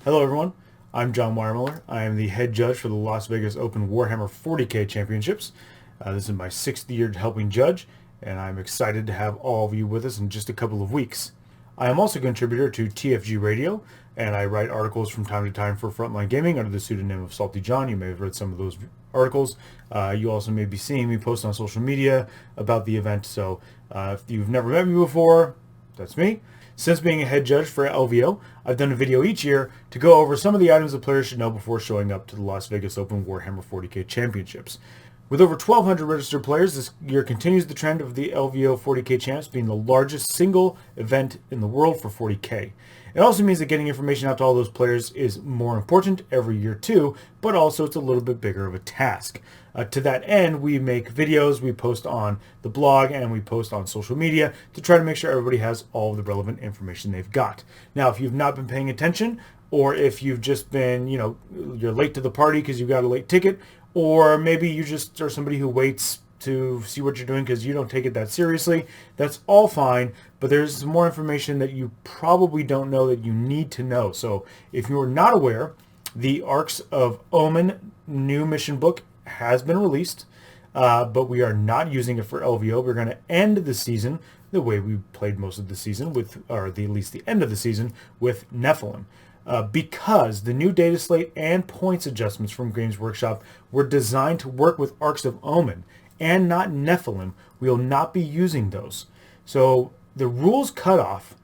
Hello everyone, I'm John Weiermuller. I am the head judge for the Las Vegas Open Warhammer 40K Championships. This is my 6th year helping judge, and I'm excited to have all of you with us in just a couple of weeks. I am also a contributor to TFG Radio, and I write articles from time to time for Frontline Gaming under the pseudonym of Salty John. You may have read some of those articles. You also may be seeing me post on social media about the event, so if you've never met me before, that's me. Since being a head judge for LVO, I've done a video each year to go over some of the items that players should know before showing up to the Las Vegas Open Warhammer 40K Championships. With over 1,200 registered players, this year continues the trend of the LVO 40K Champs being the largest single event in the world for 40K. It also means that getting information out to all those players is more important every year too, but also it's a little bit bigger of a task. To that end, we make videos, we post on the blog, and we post on social media to try to make sure everybody has all of the relevant information they've got. Now, if you've not been paying attention, or if you've just been, you're late to the party because you got a late ticket, or maybe you just are somebody who waits to see what you're doing because you don't take it that seriously, that's all fine, but there's some more information that you probably don't know that you need to know. So if you're not aware, the Arcs of Omen new mission book has been released, but we are not using it for LVO. We're going to end the season the way we played most of the season, at least the end of the season, with Nephilim. Because the new data slate and points adjustments from Games Workshop were designed to work with Arcs of Omen and not Nephilim, we will not be using those. So the rules cutoff,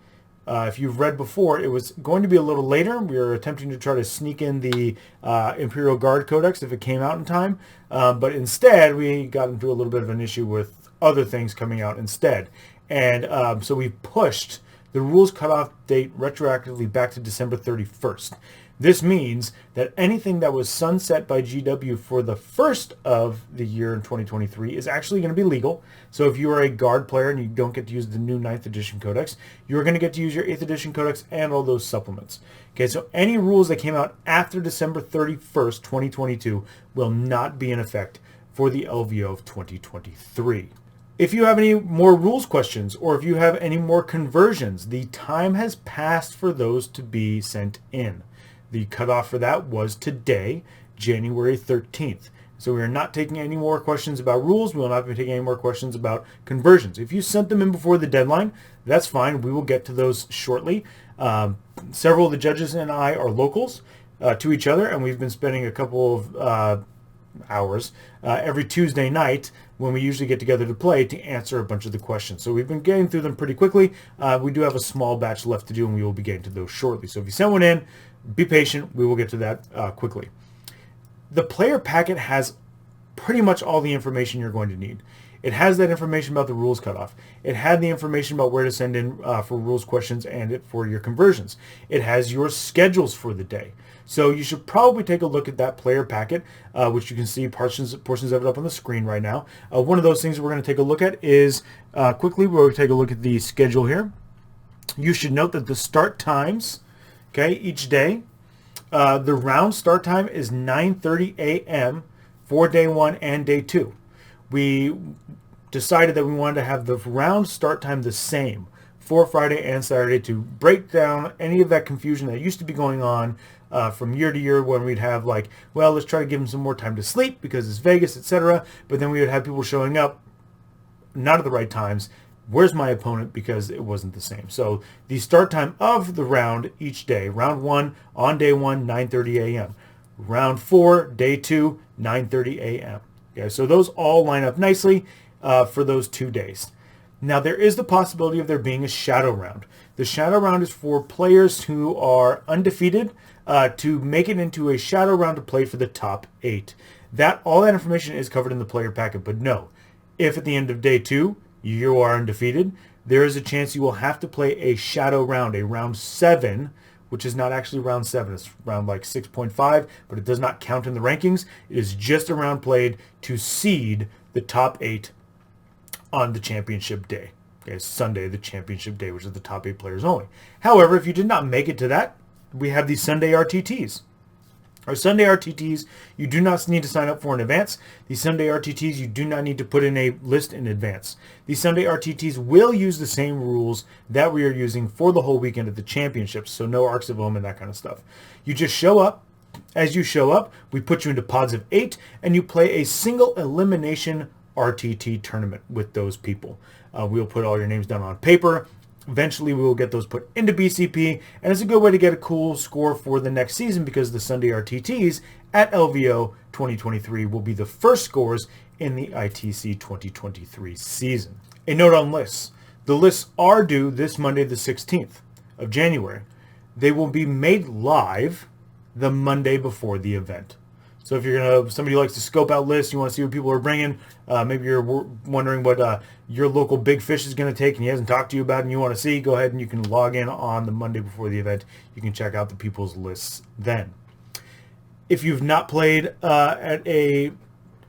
if you've read before, it was going to be a little later. We were attempting to try to sneak in the Imperial Guard Codex if it came out in time, but instead we got into a little bit of an issue with other things coming out instead. And so we pushed the rules cutoff date retroactively back to December 31st. This means that anything that was sunset by GW for the first of the year in 2023 is actually going to be legal. So if you are a Guard player and you don't get to use the new 9th edition codex, you're going to get to use your 8th edition codex and all those supplements. Okay, so any rules that came out after December 31st, 2022 will not be in effect for the LVO of 2023. If you have any more rules questions or if you have any more conversions, the time has passed for those to be sent in. The cutoff for that was today, January 13th. So we are not taking any more questions about rules. We will not be taking any more questions about conversions. If you sent them in before the deadline, that's fine. We will get to those shortly. Several of the judges and I are locals to each other, and we've been spending a couple of hours every Tuesday night when we usually get together to play to answer a bunch of the questions. So we've been getting through them pretty quickly. We do have a small batch left to do, and we will be getting to those shortly. So if you send one in, be patient. We will get to that quickly. The player packet has pretty much all the information you're going to need. It has that information about the rules cutoff. It had the information about where to send in for rules questions and for your conversions. It has your schedules for the day. So you should probably take a look at that player packet, which you can see portions of it up on the screen right now. One of those things we're going to take a look at is, quickly, we'll take a look at the schedule here. You should note that the start times, okay, each day, the round start time is 9:30 a.m. for day 1 and day 2. We decided that we wanted to have the round start time the same for Friday and Saturday to break down any of that confusion that used to be going on from year to year when we'd have like, well, let's try to give them some more time to sleep because it's Vegas, etc. But then we would have people showing up not at the right times. Where's my opponent? Because it wasn't the same. So the start time of the round each day, round 1 on day 1, 9:30 a.m. Round 4, day 2, 9:30 a.m. Okay, so those all line up nicely for those 2 days. Now there is the possibility of there being a shadow round. The shadow round is for players who are undefeated to make it into a shadow round to play for the top 8. All that information is covered in the player packet, but no, if at the end of day 2 you are undefeated, there is a chance you will have to play a shadow round, a round 7, which is not actually round 7. It's round like 6.5, but it does not count in the rankings. It is just a round played to seed the top 8 on the championship day. Okay, Sunday, the championship day, which is the top 8 players only. However, if you did not make it to that, we have the Sunday RTTs. Our Sunday RTTs, you do not need to sign up for in advance. These Sunday RTTs, you do not need to put in a list in advance. These Sunday RTTs will use the same rules that we are using for the whole weekend at the championships, so no Arcs of Omen, that kind of stuff. You just show up. As you show up, we put you into pods of 8, and you play a single elimination RTT tournament with those people. We'll put all your names down on paper. Eventually, we will get those put into BCP, and it's a good way to get a cool score for the next season because the Sunday RTTs at LVO 2023 will be the first scores in the ITC 2023 season. A note on lists. The lists are due this Monday, the 16th of January. They will be made live the Monday before the event. So if you're somebody who likes to scope out lists, you want to see what people are bringing, maybe you're wondering what your local big fish is going to take and he hasn't talked to you about it and you want to see, go ahead and you can log in on the Monday before the event. You can check out the people's lists then. If you've not played at a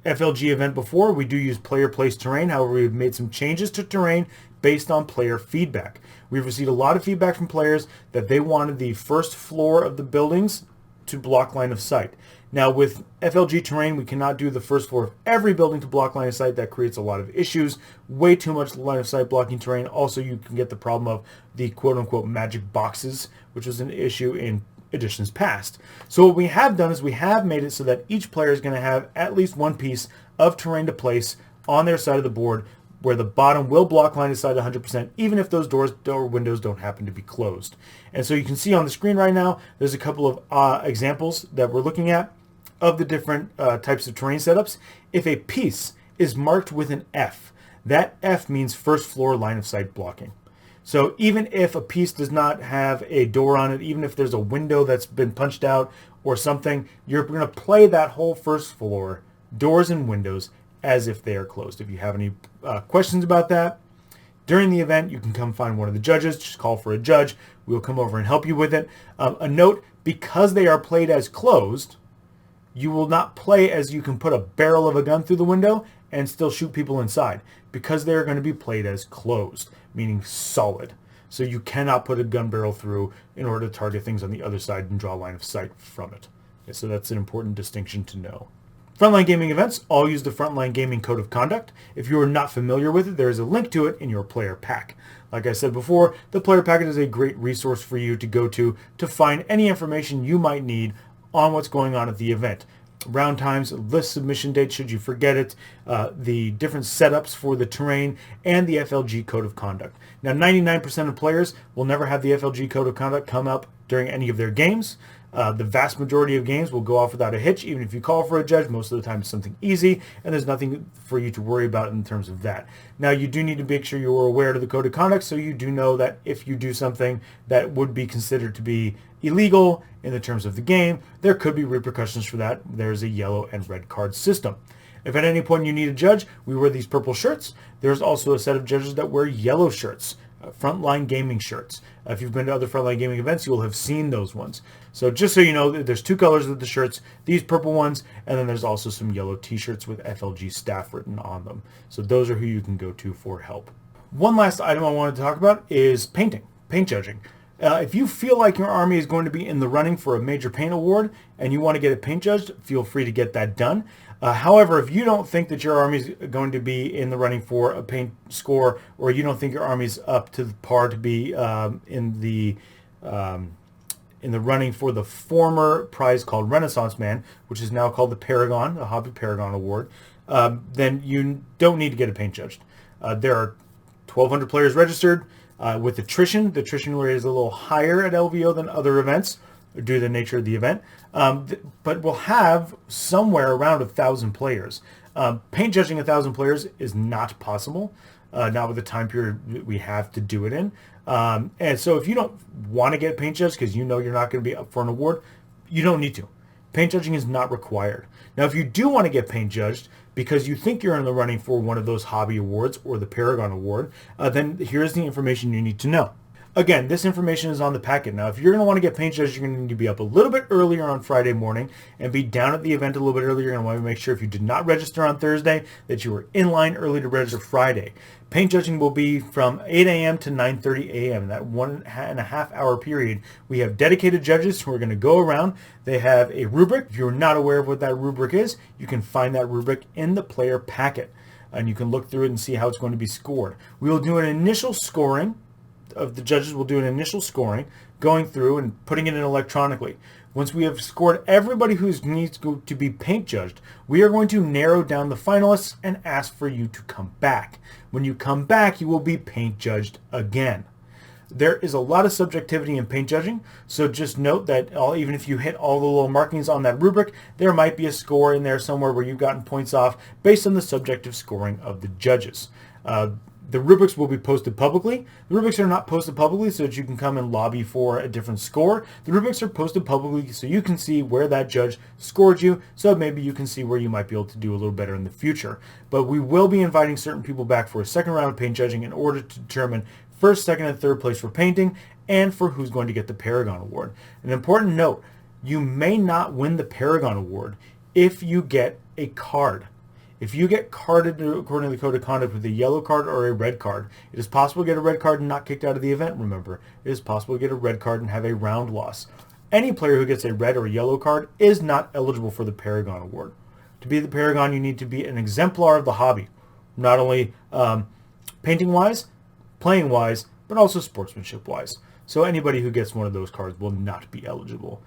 FLG event before, we do use player place terrain. However, we've made some changes to terrain based on player feedback. We've received a lot of feedback from players that they wanted the first floor of the buildings to block line of sight. Now with FLG terrain, we cannot do the first floor of every building to block line of sight. That creates a lot of issues. Way too much line of sight blocking terrain. Also, you can get the problem of the quote-unquote magic boxes, which was an issue in editions past. So what we have done is we have made it so that each player is going to have at least one piece of terrain to place on their side of the board where the bottom will block line of sight 100%, even if those doors or windows don't happen to be closed. And so you can see on the screen right now, there's a couple of examples that we're looking at of the different types of terrain setups. If a piece is marked with an F, that F means first floor line of sight blocking. So even if a piece does not have a door on it, even if there's a window that's been punched out or something, you're going to play that whole first floor, doors and windows, as if they are closed. If you have any questions about that during the event, you can come find one of the judges. Just call for a judge. We'll come over and help you with it. A note, because they are played as closed, you will not play as you can put a barrel of a gun through the window and still shoot people inside, because they're going to be played as closed, meaning solid. So you cannot put a gun barrel through in order to target things on the other side and draw line of sight from it. Okay, so that's an important distinction to know. Frontline gaming events all use the Frontline Gaming Code of Conduct. If you are not familiar with it, there is a link to it in your player pack. Like I said before, the player packet is a great resource for you to go to find any information you might need on what's going on at the event. Round times, list submission dates should you forget it, the different setups for the terrain, and the FLG Code of Conduct. Now, 99% of players will never have the FLG Code of Conduct come up during any of their games. The vast majority of games will go off without a hitch. Even if you call for a judge, most of the time it's something easy, and there's nothing for you to worry about in terms of that. Now, you do need to make sure you're aware of the Code of Conduct, so you do know that if you do something that would be considered to be illegal in the terms of the game, there could be repercussions for that. There's a yellow and red card system. If at any point you need a judge, we wear these purple shirts. There's also a set of judges that wear yellow shirts, Frontline Gaming shirts. If you've been to other Frontline Gaming events, you will have seen those ones. So just so you know, there's two colors of the shirts, these purple ones, and then there's also some yellow t-shirts with FLG staff written on them. So those are who you can go to for help. One last item I wanted to talk about is paint judging. If you feel like your army is going to be in the running for a major paint award and you want to get it paint judged, feel free to get that done. However, if you don't think that your army is going to be in the running for a paint score, or you don't think your army is up to the par to be in the running for the former prize called Renaissance Man, which is now called the Paragon, the Hobby Paragon Award, then you don't need to get it paint judged. There are 1,200 players registered. With attrition, the attrition rate is a little higher at LVO than other events due to the nature of the event, but we'll have somewhere around 1,000 players. Paint judging 1,000 players is not possible, not with the time period we have to do it in. And so if you don't want to get paint judged because you know you're not going to be up for an award, you don't need to. Paint judging is not required. Now, if you do want to get paint judged because you think you're in the running for one of those hobby awards or the Paragon Award, then here's the information you need to know. Again, this information is on the packet. Now, if you're going to want to get paint judged, you're going to need to be up a little bit earlier on Friday morning and be down at the event a little bit earlier. You're going to want to make sure if you did not register on Thursday that you were in line early to register Friday. Paint judging will be from 8 a.m. to 9:30 a.m. In that 1.5 hour period, we have dedicated judges who are going to go around. They have a rubric. If you're not aware of what that rubric is, you can find that rubric in the player packet, and you can look through it and see how it's going to be scored. We will do an initial scoring. Of the judges will do an initial scoring, going through and putting it in electronically. Once we have scored everybody who needs to be paint judged, we are going to narrow down the finalists and ask for you to come back. When you come back, you will be paint judged again. There is a lot of subjectivity in paint judging, so just note that even if you hit all the little markings on that rubric, there might be a score in there somewhere where you've gotten points off based on the subjective scoring of the judges. The rubrics will be posted publicly. The rubrics are not posted publicly so that you can come and lobby for a different score. The rubrics are posted publicly so you can see where that judge scored you, so maybe you can see where you might be able to do a little better in the future. But we will be inviting certain people back for a second round of paint judging in order to determine first, second, and third place for painting and for who's going to get the Paragon Award. An important note, you may not win the Paragon Award if you get a card. If you get carded according to the code of conduct with a yellow card or a red card, it is possible to get a red card and not kicked out of the event, remember. It is possible to get a red card and have a round loss. Any player who gets a red or yellow card is not eligible for the Paragon Award. To be the Paragon, you need to be an exemplar of the hobby, not only painting-wise, playing-wise, but also sportsmanship-wise. So anybody who gets one of those cards will not be eligible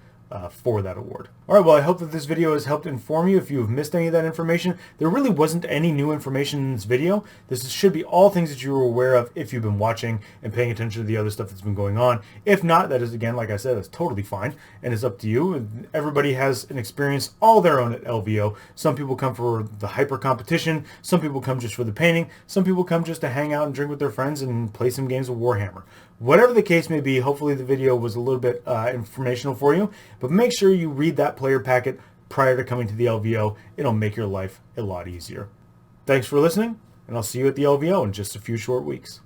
for that award. All right, well, I hope that this video has helped inform you. If you have missed any of that information, there really wasn't any new information in this video. This should be all things that you were aware of if you've been watching and paying attention to the other stuff that's been going on. If not, that is, again, like I said, that's totally fine, and it's up to you. Everybody has an experience all their own at LVO. Some people come for the hyper competition. Some people come just for the painting. Some people come just to hang out and drink with their friends and play some games of Warhammer. Whatever the case may be, hopefully the video was a little bit informational for you, but make sure you read that player packet prior to coming to the LVO. It'll make your life a lot easier. Thanks for listening, and I'll see you at the LVO in just a few short weeks.